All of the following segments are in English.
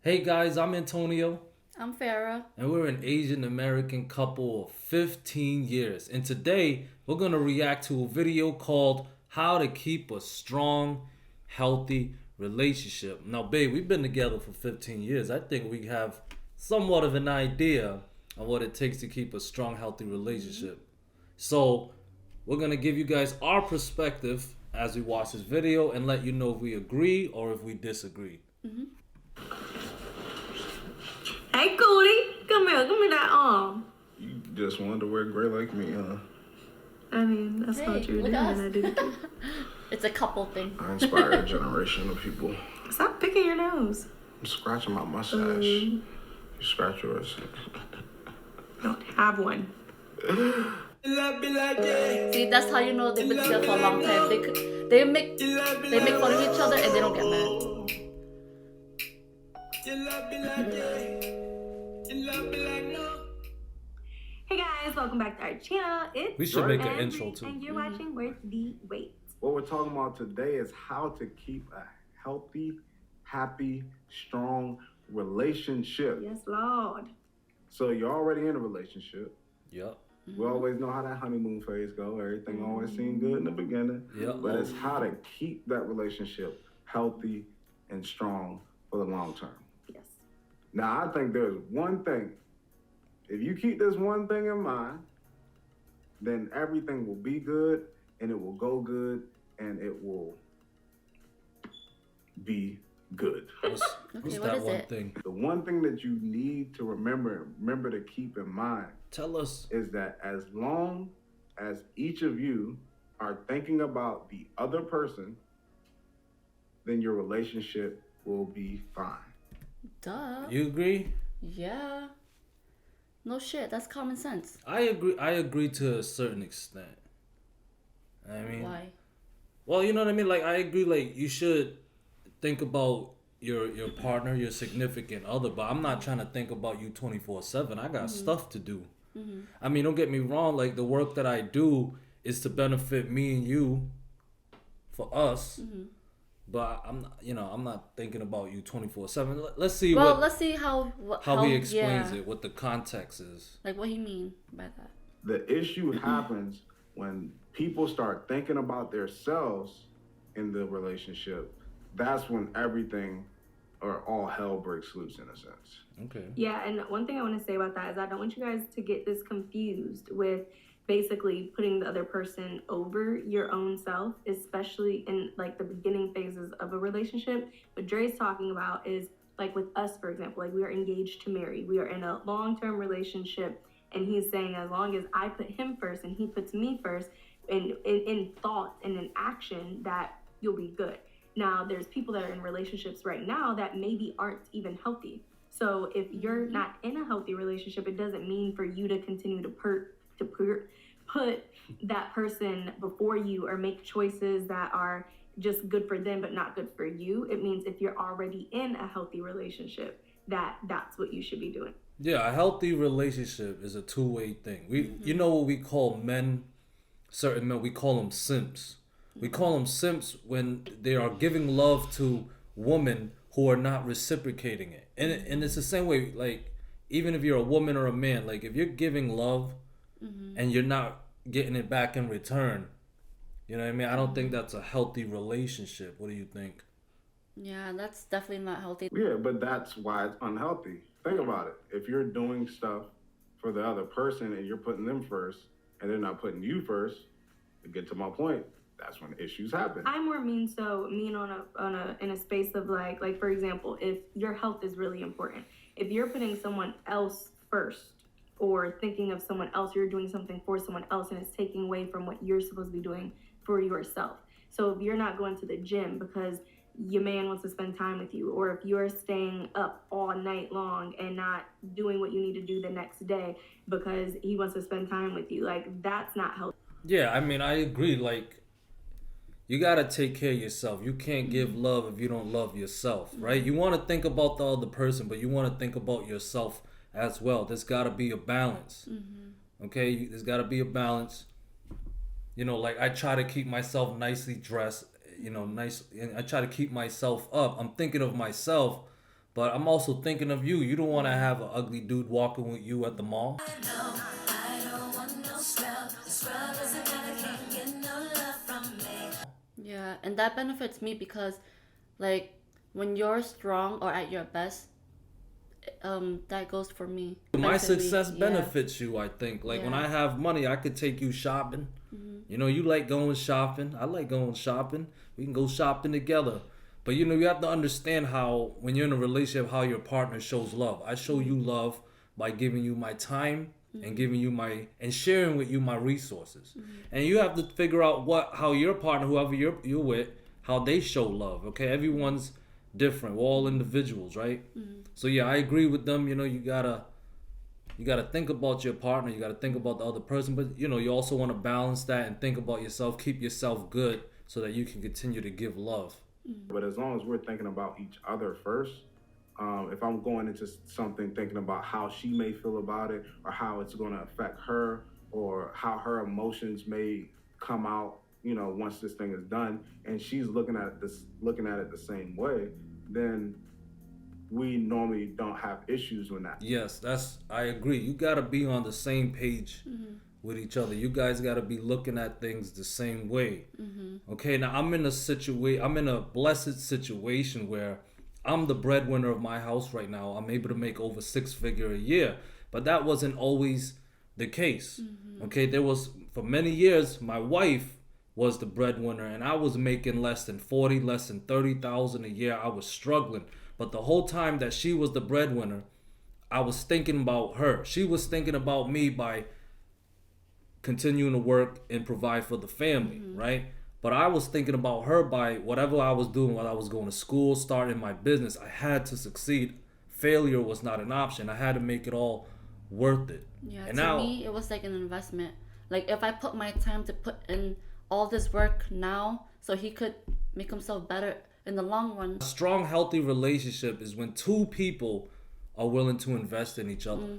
Hey guys, I'm Antonio, I'm Farrah. and we're an Asian American couple of 15 years. And today we're going to react to a video called How to Keep a Strong, Healthy Relationship. Now, babe, we've been together for 15 years. I think we have somewhat of an idea of what it takes to keep a strong, healthy relationship. So, we're going to give you guys our perspective as we watch this video and let you know if we agree or if we disagree. Hey, Cootie, come here, give me that arm. You just wanted to wear gray like me, huh? I mean, that's Hey, what you were look doing, at us. and I did it too. It's a couple thing. I inspire a generation of people. Stop picking your nose. I'm scratching my mustache. You scratch yours. I don't have one. See, that's how you know they've been together for a long time. They make fun of each other and they don't get mad. Hey guys, welcome back to our channel. It's We should make an Henry, intro too. and you're watching Worth the Wait. What we're talking about today is how to keep a healthy, happy, strong relationship. Yes, Lord. So you're already in a relationship. Yep. We always know how that honeymoon phase go. Everything always seemed good in the beginning. Yep. But it's how to keep that relationship healthy and strong for the long term. Yes. Now, I think there's one thing. If you keep this one thing in mind, then everything will be good and it will go good and it will be good. What's Okay, what that is one it? thing? The one thing that you need to remember to keep in mind Tell us. is that as long as each of you are thinking about the other person, then your relationship will be fine. Duh. You agree? Yeah. No shit. That's common sense. I agree. I agree to a certain extent. I mean, Why? well, you know what I mean. Like, I agree. Like, you should think about your partner, your significant other. But I'm not trying to think about you 24/7. I got stuff to do. I mean, don't get me wrong. Like, the work that I do is to benefit me and you, for us. But I'm not thinking about you 24/7. Let's see Well, what let's see how he explains yeah. it, what the context is. Like what he mean by that. The issue happens when people start thinking about themselves in the relationship. That's when everything or all hell breaks loose in a sense. Okay. Yeah, and one thing I want to say about that is I don't want you guys to get this confused with basically putting the other person over your own self, especially in like the beginning phases of a relationship. What Dre's talking about is like with us, for example, like we are engaged to marry. We are in a long-term relationship, and he's saying as long as I put him first and he puts me first in thought and in action, that you'll be good. Now, there's people that are in relationships right now that maybe aren't even healthy. So if you're not in a healthy relationship, it doesn't mean for you to continue to put that person before you or make choices that are just good for them but not good for you. It means if you're already in a healthy relationship, that's what you should be doing. Yeah, a healthy relationship is a two-way thing. You know what we call men, certain men, we call them simps. We call them simps when they are giving love to women who are not reciprocating it. And it's the same way, like, even if you're a woman or a man, like, if you're giving love and you're not getting it back in return, you know what I mean? I don't think that's a healthy relationship. What do you think? Yeah, that's definitely not healthy. Yeah, but that's why it's unhealthy. Think about it. If you're doing stuff for the other person and you're putting them first and they're not putting you first, to get to my point, that's when issues happen. I more mean in a space of like for example, if your health is really important, if you're putting someone else first or thinking of someone else, you're doing something for someone else and it's taking away from what you're supposed to be doing for yourself. So if you're not going to the gym because your man wants to spend time with you, or if you're staying up all night long and not doing what you need to do the next day because he wants to spend time with you, like that's not healthy. Yeah, I mean, I agree. Like, you gotta take care of yourself. You can't give love if you don't love yourself, right? You want to think about the other person, but you want to think about yourself as well. There's gotta be a balance. Okay, there's gotta be a balance. You know, like I try to keep myself nicely dressed. You know, nice. And I try to keep myself up. I'm thinking of myself, But I'm also thinking of you. You don't want to have an ugly dude walking with you at the mall. Yeah, and that benefits me because, like, when you're strong or at your best, that goes for me. My Benefit me. success Yeah. benefits you, I think. Like when Yeah. I have money, I could take you shopping. You know, you like going shopping. I like going shopping. We can go shopping together. But you know, you have to understand how when you're in a relationship, how your partner shows love. I show you love by giving you my time and giving you and sharing with you my resources. And you have to figure out how your partner, whoever you're with, how they show love. Okay, everyone's different. We're all individuals, right? So yeah, I agree with them. You know, you gotta think about your partner. You gotta think about the other person. But you know, you also want to balance that and think about yourself. Keep yourself good so that you can continue to give love. But as long as we're thinking about each other first, if I'm going into something thinking about how she may feel about it or how it's going to affect her or how her emotions may come out, you know, once this thing is done, and she's looking at it the same way, then we normally don't have issues with that. Yes, I agree. You gotta be on the same page with each other. You guys gotta be looking at things the same way. Okay, now I'm in a blessed situation where I'm the breadwinner of my house right now. I'm able to make over 6 figures a year, but that wasn't always the case. Okay, for many years my wife was the breadwinner and I was making less than 30,000 a year. I was struggling. But the whole time that she was the breadwinner, I was thinking about her. She was thinking about me by continuing to work and provide for the family, right? But I was thinking about her by whatever I was doing, while I was going to school, starting my business. I had to succeed. Failure was not an option. I had to make it all worth it. Yeah, and to me, it was like an investment. Like, if I put my time to put in all this work now so he could make himself better in the long run. A strong, healthy relationship is when 2 people are willing to invest in each other.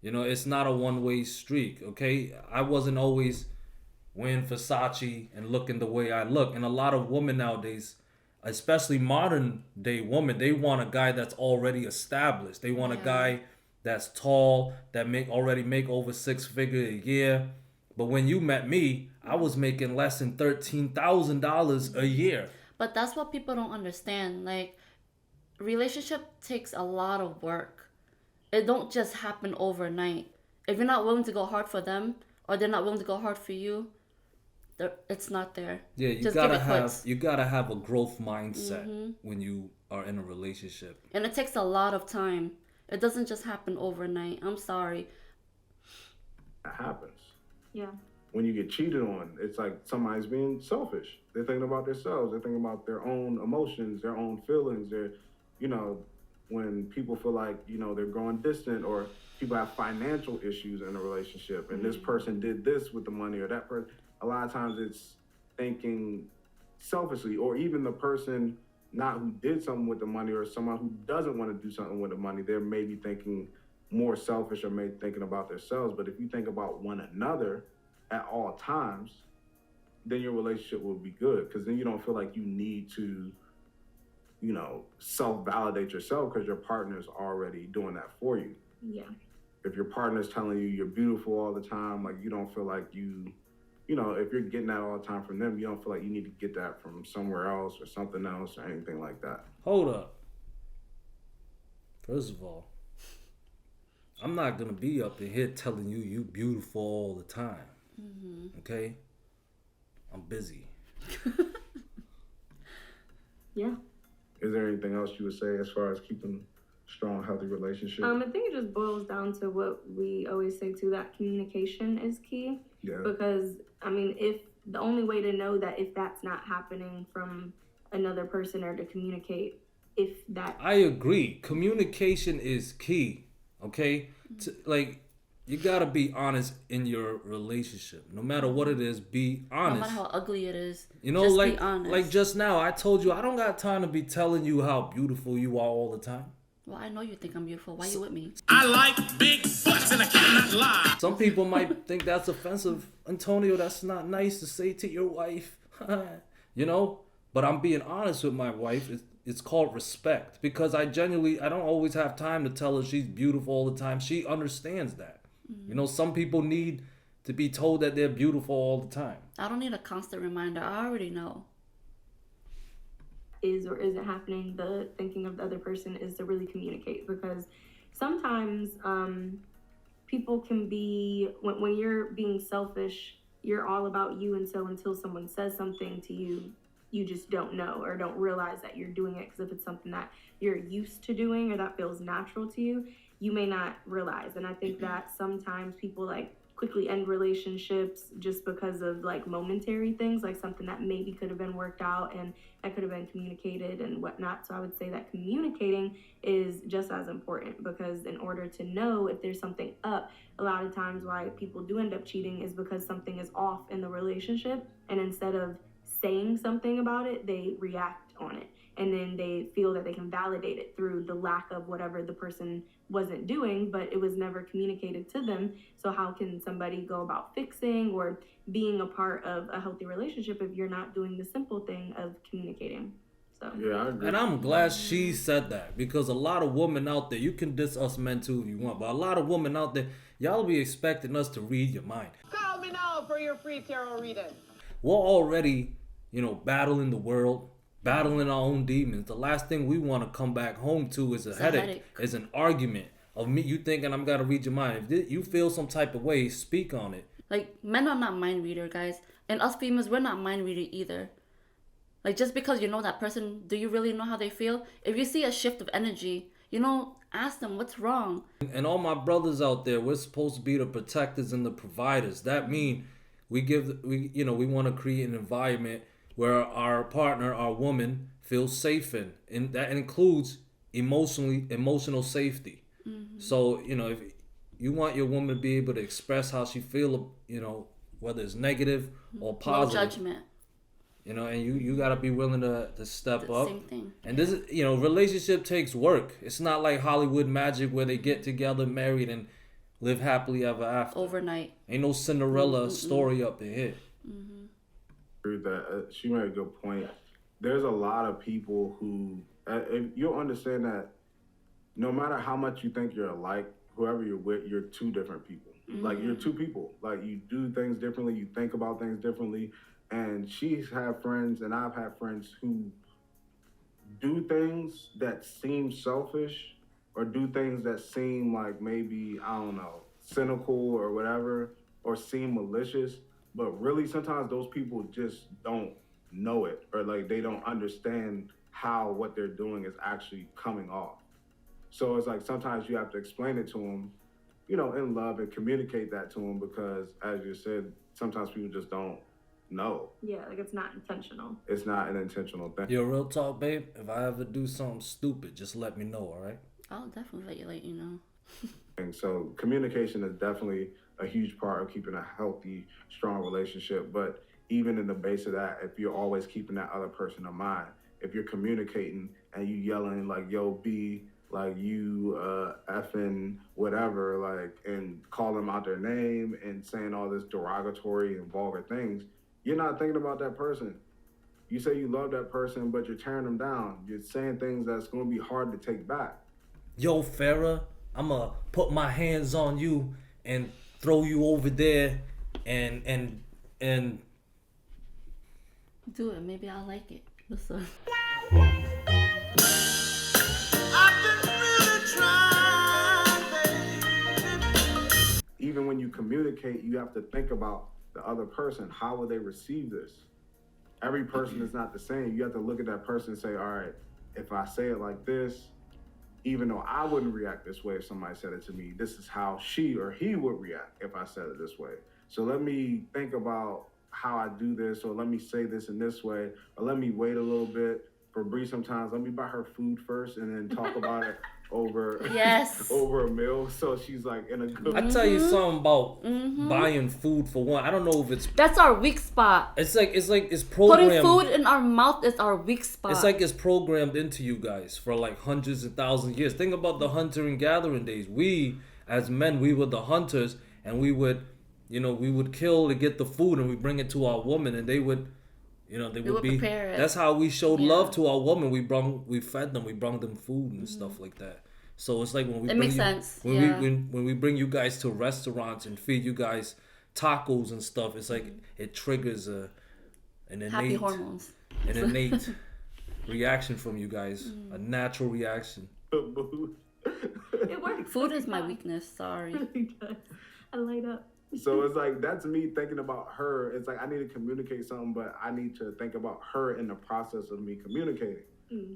You know, it's not a one-way streak, okay? I wasn't always wearing Versace and looking the way I look. And a lot of women nowadays, especially modern day women, they want a guy that's already established. They want a guy that's tall, that already make over 6 figures a year. But when you met me, I was making less than $13,000 a year. But that's what people don't understand. Like, relationship takes a lot of work. It don't just happen overnight. If you're not willing to go hard for them, or they're not willing to go hard for you, it's not there. Yeah, you gotta have a growth mindset when you are in a relationship. And it takes a lot of time. It doesn't just happen overnight. I'm sorry. That happens. Yeah. When you get cheated on, it's like somebody's being selfish. They're thinking about themselves. They're thinking about their own emotions, their own feelings. They're, you know, when people feel like, you know, they're growing distant, or people have financial issues in a relationship and this person did this with the money, or that person, a lot of times it's thinking selfishly, or even the person not who did something with the money, or someone who doesn't want to do something with the money, they're maybe thinking more selfish or maybe thinking about themselves. But if you think about one another at all times, then your relationship will be good, because then you don't feel like you need to, you know, self-validate yourself because your partner's already doing that for you. Yeah. If your partner's telling you you're beautiful all the time, like, you don't feel like you know, if you're getting that all the time from them, you don't feel like you need to get that from somewhere else or something else or anything like that. Hold up. First of all, I'm not going to be up in here telling you beautiful all the time. Okay? I'm busy. Yeah. Is there anything else you would say as far as keeping strong, healthy relationship? I think it just boils down to what we always say too, that communication is key. Yeah. Because, I mean, if the only way to know that if that's not happening from another person, or to communicate if that... I agree. Communication is key, okay? Like, you gotta be honest in your relationship. No matter what it is, be honest. No matter how ugly it is, you know, just like, be honest. Like just now, I told you I don't got time to be telling you how beautiful you are all the time. Well, I know you think I'm beautiful. Why you with me? I like big butts and I cannot lie. Some people might think that's offensive. Antonio, that's not nice to say to your wife. You know? But I'm being honest with my wife. it's called respect, because I don't always have time to tell her she's beautiful all the time. She understands that. You know, some people need to be told that they're beautiful all the time. I don't need a constant reminder. I already know. Is or isn't happening, the thinking of the other person is to really communicate, because sometimes people can be, when you're being selfish, you're all about you, and so until someone says something to you, you just don't know or don't realize that you're doing it, because if it's something that you're used to doing or that feels natural to you, you may not realize. And I think that sometimes people like quickly end relationships just because of like momentary things, like something that maybe could have been worked out and that could have been communicated and whatnot. So I would say that communicating is just as important, because in order to know if there's something up, a lot of times why people do end up cheating is because something is off in the relationship, and instead of saying something about it, they react on it, and then they feel that they can validate it through the lack of whatever the person wasn't doing, but it was never communicated to them. So how can somebody go about fixing or being a part of a healthy relationship if you're not doing the simple thing of communicating? So Yeah, I agree. And I'm glad she said that, because a lot of women out there, you can diss us men too if you want, but a lot of women out there, y'all be expecting us to read your mind. Call me now for your free tarot reading. We're already, battling the world, battling our own demons. The last thing we want to come back home to is a headache, is an argument of me, you thinking I'm going to read your mind. If you feel some type of way, speak on it. Like, men are not mind reader, guys. And us females, we're not mind reader either. Like, just because you know that person, do you really know how they feel? If you see a shift of energy, ask them what's wrong. And all my brothers out there, we're supposed to be the protectors and the providers. That means we want to create an environment where our partner, our woman, feels safe in. And that includes emotional safety. Mm-hmm. So, if you want your woman to be able to express how she feel, whether it's negative or positive. No judgment. And you got to be willing to step up. Same thing. And this is, relationship takes work. It's not like Hollywood magic where they get together, married, and live happily ever after. Overnight. Ain't no Cinderella story up in here. Mm-hmm. That she made a good point. There's a lot of people who, you'll understand that no matter how much you think you're alike, whoever you're with, you're two different people. Mm-hmm. Like, you're two people. Like, you do things differently, you think about things differently. And she's had friends, and I've had friends who do things that seem selfish, or do things that seem like maybe, I don't know, cynical or whatever, or seem malicious. But really, sometimes those people just don't know it, or like they don't understand how what they're doing is actually coming off. So it's like sometimes you have to explain it to them, in love, and communicate that to them, because as you said, sometimes people just don't know. Yeah, like it's not intentional. It's not an intentional thing. Yo, real talk, babe. If I ever do something stupid, just let me know, all right? I'll definitely let you know. And so communication is definitely a huge part of keeping a healthy, strong relationship. But even in the base of that, if you're always keeping that other person in mind, if you're communicating and you yelling like, yo, B, like you effing whatever, like, and call them out their name and saying all this derogatory and vulgar things, you're not thinking about that person. You say you love that person, but you're tearing them down. You're saying things that's going to be hard to take back. Yo, Farrah, I'm going to put my hands on you and throw you over there and do it. Maybe I'll like it. Listen. Even when you communicate, you have to think about the other person. How will they receive this? Every person is not the same. You have to look at that person and say, all right, if I say it like this, even though I wouldn't react this way if somebody said it to me, this is how she or he would react if I said it this way. So let me think about how I do this, or let me say this in this way, or let me wait a little bit. For Bree, sometimes let me buy her food first and then talk about it over over a meal, so she's like in a good. I tell you something about buying food for one. I don't know if it's that's our weak spot. It's programmed. Putting food in our mouth is our weak spot. It's like it's programmed into you guys for like hundreds of thousands of years. Think about the hunter and gathering days. We as men, we were the hunters, and we would kill to get the food, and we bring it to our woman, and they would You know, they We would would be. prepare it. That's how we showed Yeah. love to our woman. We fed them. We brought them food and stuff like that. So it's like when we It bring makes you, sense, when yeah. when we bring you guys to restaurants and feed you guys tacos and stuff. It's like it triggers an Happy innate hormones. an innate reaction from you guys, a natural reaction. It works. Food is my weakness. Sorry. It really does. I light up. So it's like that's me thinking about her. It's like I need to communicate something, but I need to think about her in the process of me communicating.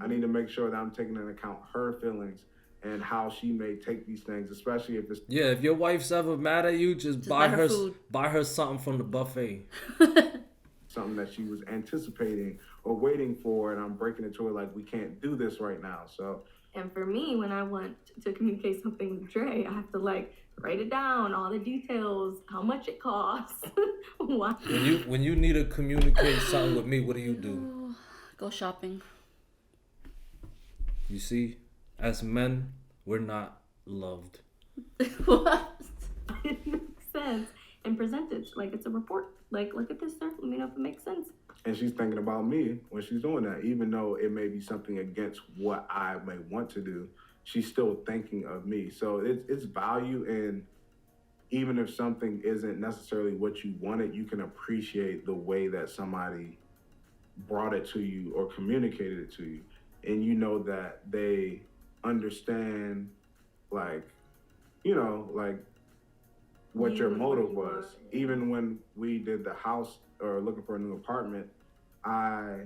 I need to make sure that I'm taking into account her feelings and how she may take these things, especially if it's Yeah, if your wife's ever mad at you, just buy her food. buy her something from the buffet. something that she was anticipating or waiting for, and I'm breaking it to her like we can't do this right now. So And for me, when I want to communicate something with Dre, I have to like write it down, all the details, how much it costs. Why? When you need to communicate something with me, what do you do? Go shopping. You see, as men, we're not loved. What? It makes sense. And present it like it's a report. Like, look at this, sir. Let me know if it makes sense. and she's thinking about me when she's doing that, even though it may be something against what I may want to do. She's still thinking of me. So it's value in, even if something isn't necessarily what you wanted, you can appreciate the way that somebody brought it to you or communicated it to you. And you know that they understand, like, you know, like what your You and motive what you was. want. Even when we did the house or looking for a new apartment, I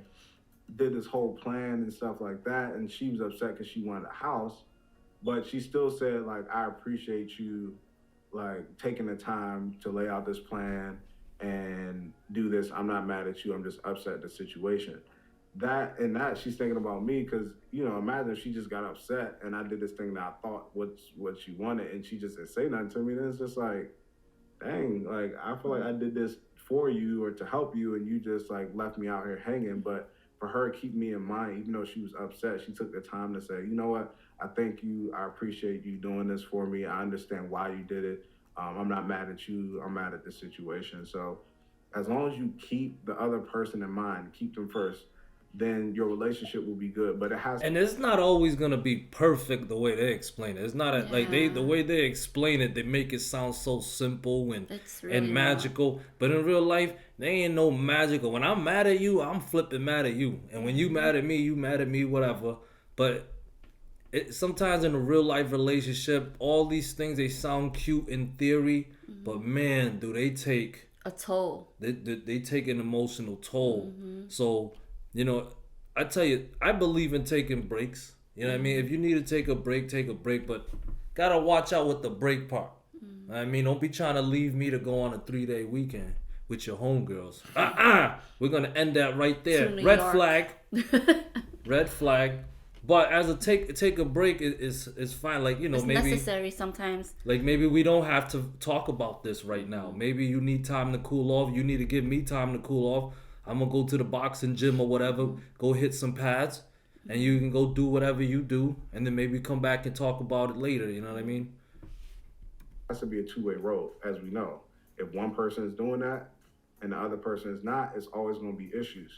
did this whole plan and stuff like that. And she was upset because she wanted a house, but she still said, like, I appreciate you, like, taking the time to lay out this plan and do this. I'm not mad at you. I'm just upset at the situation. That she's thinking about me because, you know, imagine if she just got upset and I did this thing that I thought what she wanted and she just didn't say nothing to me. Then it's just like, dang, like, I feel like I did this for you or to help you and you just, like, left me out here hanging. But for her to keep me in mind, even though she was upset, she took the time to say, you know what, I thank you. I appreciate you doing this for me. I understand why you did it. I'm not mad at you. I'm mad at the situation. So as long as you keep the other person in mind, keep them first, then your relationship will be good. But it has And it's not always gonna be perfect the way they explain it. It's not like the way they explain it, they make it sound so simple and It's really and not. magical. But in real life, they ain't no magical. When I'm mad at you, I'm flipping mad at you. And when you mad at me, you mad at me, whatever. But sometimes in a real life relationship, all these things, they sound cute in theory, but man, do they take A toll. they take an emotional toll. So, you know, I tell you, I believe in taking breaks. You know what I mean? If you need to take a break, but gotta watch out with the break part. I mean, don't be trying to leave me to go on a 3-day weekend with your homegirls. We're gonna end that right there. To New Red York. flag. Red flag. But as a take a break is fine. Like, you know, It's maybe necessary sometimes. like maybe we don't have to talk about this right now. Maybe you need time to cool off. You need to give me time to cool off. I'm gonna go to the boxing gym or whatever, go hit some pads, and you can go do whatever you do, and then maybe come back and talk about it later. You know what I mean? has to be a two-way road, as we know. If one person is doing that and the other person is not, it's always going to be issues.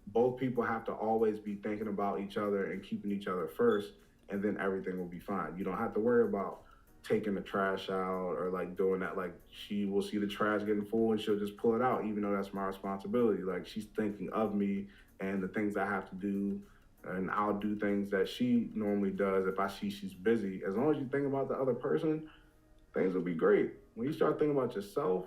Both people have to always be thinking about each other and keeping each other first, and then everything will be fine. You don't have to worry about taking the trash out or like doing that. Like, she will see the trash getting full and she'll just pull it out, even though that's my responsibility. Like, she's thinking of me and the things I have to do, and I'll do things that she normally does if I see she's busy. As long as you think about the other person, things will be great. When you start thinking about yourself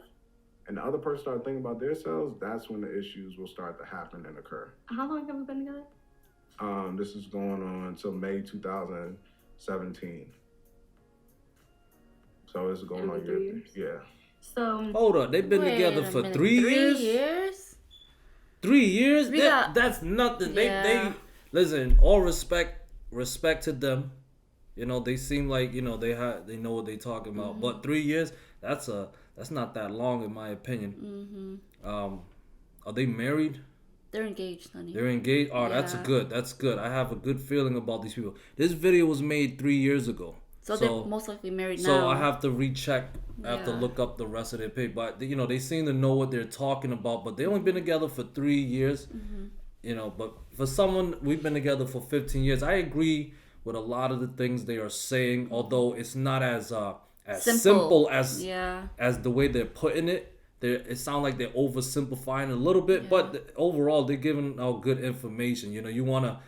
and the other person start thinking about themselves, that's when the issues will start to happen and occur. How long have we been together? This is going on until May 2017. So it's going It'll on be 3 years? yeah. So Hold up, they've been Wait together a for minute. 3 years. 3 years? 3 years? We got- That's nothing. Yeah. They listen. All respect to them. You know, they seem like, you know, they know what they talking about. But 3 years, that's not that long in my opinion. Are they married? They're engaged, honey. They're engaged. Oh, Yeah. that's good. I have a good feeling about these people. This video was made 3 years ago. So they're most likely married So now. I have to recheck I have to Yeah. look up the rest of their page. But you know, they seem to know what they're talking about. But they only been together for 3 years. You know, but for someone we've been together for 15 years, I agree with a lot of the things they are saying. Although it's not as simple Yeah. as the way they're putting it. It sounds like they're oversimplifying a little bit, Yeah. but overall they're giving out good information. You know, you want to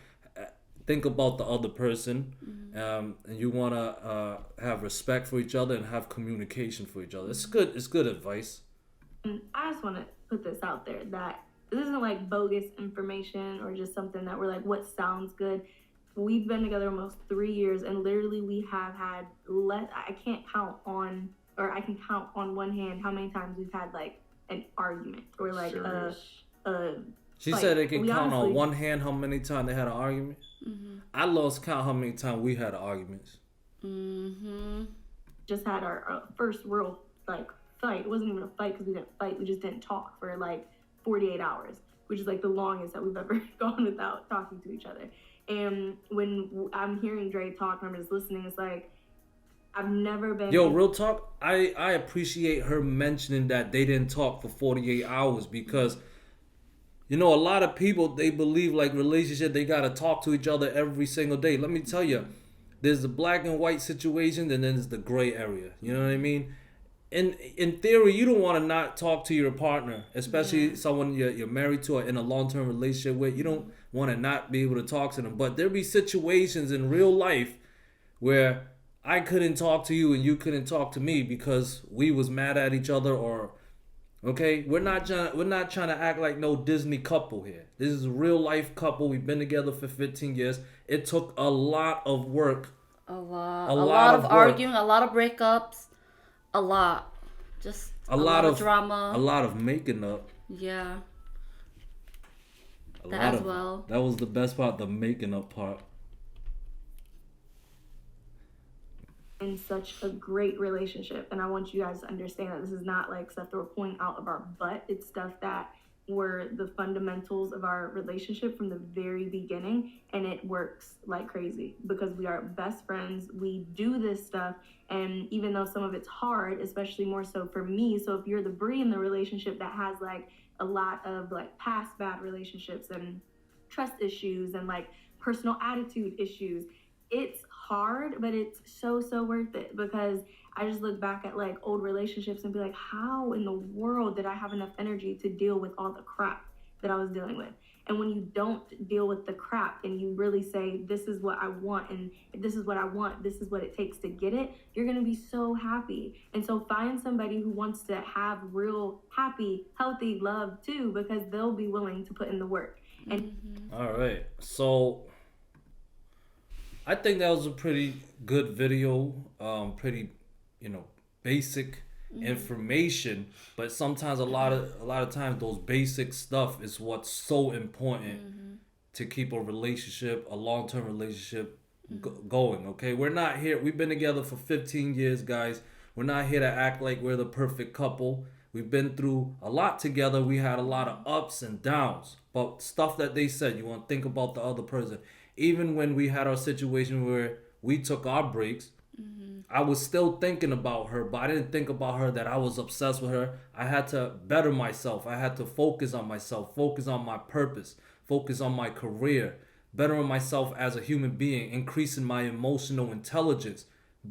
think about the other person, and you want to have respect for each other and have communication for each other. It's good. It's good advice. I just want to put this out there that this isn't like bogus information or just something that we're like, what sounds good. We've been together almost 3 years, and literally we have had I can't count on, or I can count on one hand how many times we've had like an argument or like a She fight. said they can We count on honestly- one hand how many times they had an argument. I lost count how many times we had arguments. Just had our first real like fight. It wasn't even a fight because we didn't fight. We just didn't talk for like 48 hours, which is like the longest that we've ever gone without talking to each other. And when I'm hearing Dre talk and I'm just listening, it's like I've never been. Yo, real talk. I appreciate her mentioning that they didn't talk for 48 hours because, you know, a lot of people, they believe like relationship, they gotta talk to each other every single day. Let me tell you, there's the black and white situation, and then there's the gray area. You know what I mean? In theory, you don't want to not talk to your partner, especially someone you're married to or in a long-term relationship with. You don't want to not be able to talk to them. But there be situations in real life where I couldn't talk to you and you couldn't talk to me because we was mad at each other, or okay, we're not trying to act like no Disney couple here. This is a real life couple. We've been together for 15 years. It took a lot of work. A lot of of work. arguing, a lot of breakups, a lot. Just A lot of drama. A lot of making up. Yeah. A That lot as of, well. That was the best part, the making up part. In such a great relationship, and I want you guys to understand that this is not like stuff that we're pulling out of our butt. It's stuff that were the fundamentals of our relationship from the very beginning, and it works like crazy because we are best friends. We do this stuff, and even though some of it's hard, especially more so for me, so if you're the Bree in the relationship that has like a lot of like past bad relationships and trust issues and like personal attitude issues, it's hard, but it's so worth it because I just look back at like old relationships and be like, how in the world did I have enough energy to deal with all the crap that I was dealing with? And when you don't deal with the crap and you really say, this is what I want, and if this is what I want, this is what it takes to get it, you're going to be so happy. And so find somebody who wants to have real, happy, healthy love too, because they'll be willing to put in the work. And All right. So I think that was a pretty good video. Pretty, basic information, but sometimes a lot of times those basic stuff is what's so important to keep a relationship, a long-term relationship going. Okay, we're not here. We've been together for 15 years, guys. We're not here to act like we're the perfect couple. We've been through a lot together. We had a lot of ups and downs, but stuff that they said, you want to think about the other person. Even when we had our situation where we took our breaks, I was still thinking about her, but I didn't think about her that I was obsessed with her. I had to better myself. I had to focus on myself, focus on my purpose, focus on my career, bettering myself as a human being, increasing my emotional intelligence,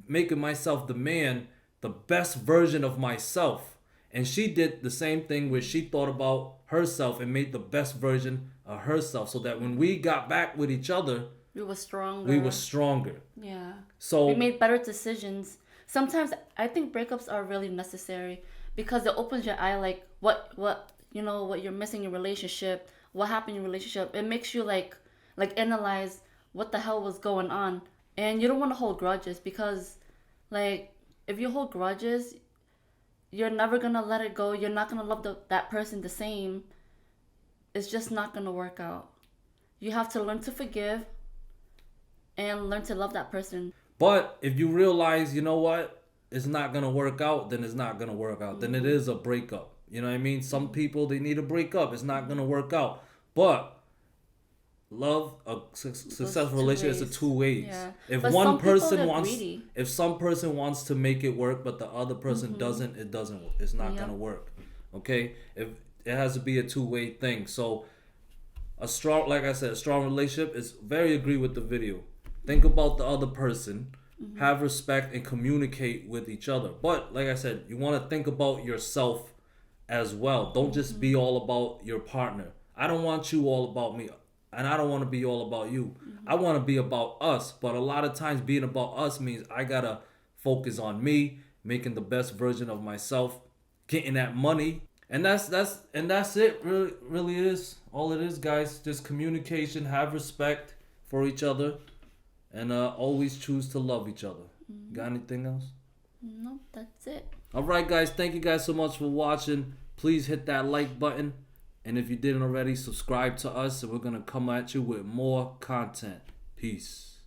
making myself the best version of myself. And she did the same thing where she thought about herself and made the best version of herself so that when we got back with each other, We were stronger. we were stronger. Yeah. So We made better decisions. Sometimes I think breakups are really necessary because it opens your eye, like what you're missing in your relationship, what happened in your relationship. It makes you like analyze what the hell was going on. And you don't want to hold grudges because like if you hold grudges, you're never going to let it go. You're not going to love that person the same. It's just not going to work out. You have to learn to forgive and learn to love that person. But if you realize, you know what, it's not going to work out, then it's not going to work out. Then it is a breakup. You know what I mean? Some people, they need a breakup. It's not going to work out. But successful two relationship is a ways. two ways. Yeah. If But one some people, person they're wants, greedy. if some person wants to make it work, but the other person doesn't, it doesn't. It's not Yep. gonna work. Okay, if it has to be a two-way thing. So a strong, like I said, a strong relationship is very agree with the video. Think about the other person, have respect, and communicate with each other. But like I said, you want to think about yourself as well. Don't just be all about your partner. I don't want you all about me, and I don't want to be all about you. I want to be about us. But a lot of times, being about us means I gotta focus on me, making the best version of myself, getting that money. And that's it. Really is all it is, guys. Just communication, have respect for each other, and always choose to love each other. Got anything else? No, that's it. All right, guys. Thank you guys so much for watching. Please hit that like button, and if you didn't already, subscribe to us, and we're gonna come at you with more content. Peace.